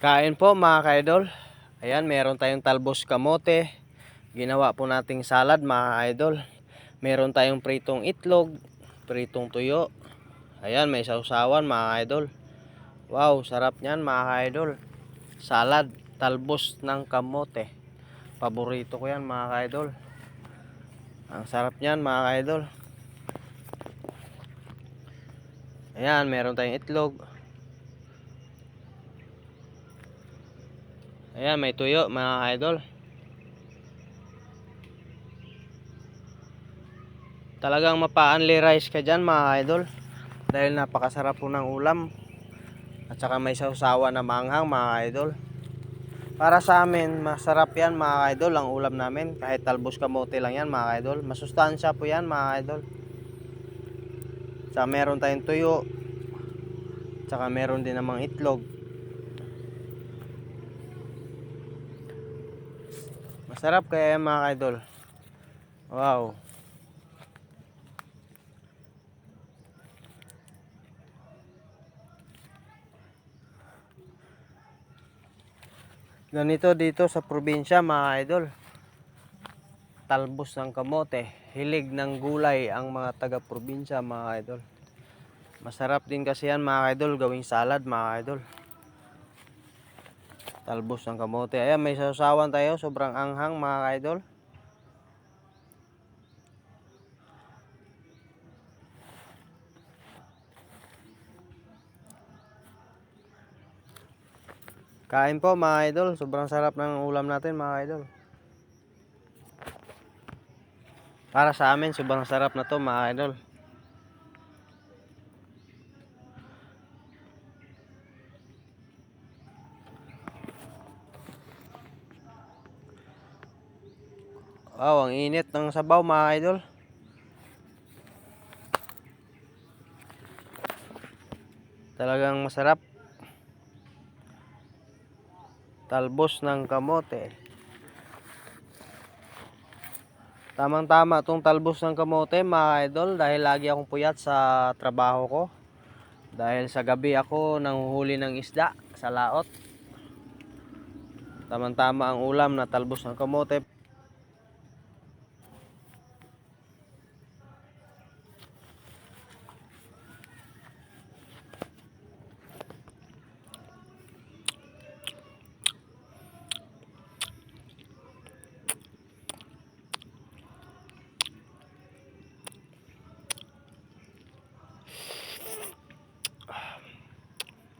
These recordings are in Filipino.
Kain po mga ka-idol. Ayan, meron tayong talbos kamote. Ginawa po nating salad mga ka-idol. Meron tayong pritong itlog, pritong tuyo. Ayan, may sausawan mga ka-idol. Wow, sarap niyan mga ka-idol. Salad, talbos ng kamote. Paborito ko yan mga ka-idol. Ang sarap niyan mga ka-idol. Ayan, meron tayong itlog. Ayan, may tuyo mga ka-idol. Talagang mapa-only rice ka dyan mga idol, dahil napakasarap po ng ulam. At saka may sausawa na maanghang mga idol. Para sa amin masarap yan mga idol ang ulam namin. Kahit talbos kamote lang yan mga idol, masustansya po yan mga idol. Saka meron tayong tuyo, saka meron din namang itlog. Masarap kaya yan mga idol. Wow. Ganito dito sa probinsya mga idol. Talbos ng kamote, hilig ng gulay ang mga taga-probinsya mga idol. Masarap din kasi yan mga idol, gawing salad mga idol. Talbos ng kamote. Ayan, may sausawan tayo, sobrang anghang mga idol. Kain po mga idol, sobrang sarap ng ulam natin mga idol. Para sa amin, sobrang sarap na to mga idol. Wow, ang init ng sabaw mga idol. Talagang masarap. Talbos ng kamote. Tamang-tama itong talbos ng kamote mga idol, dahil lagi akong puyat sa trabaho ko. Dahil sa gabi ako nanghuhuli ng isda sa laot. Tamang-tama ang ulam na talbos ng kamote.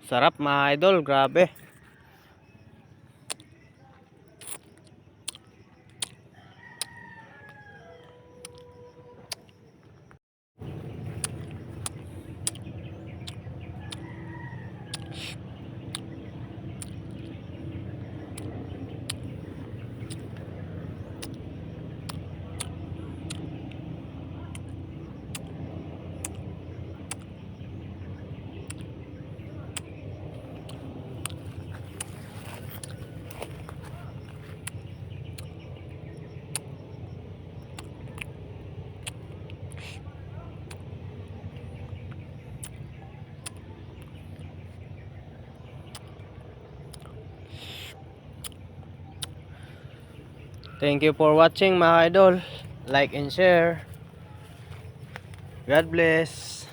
Sarap mga idol, grabe. Thank you for watching mga idol. Like and share. God bless.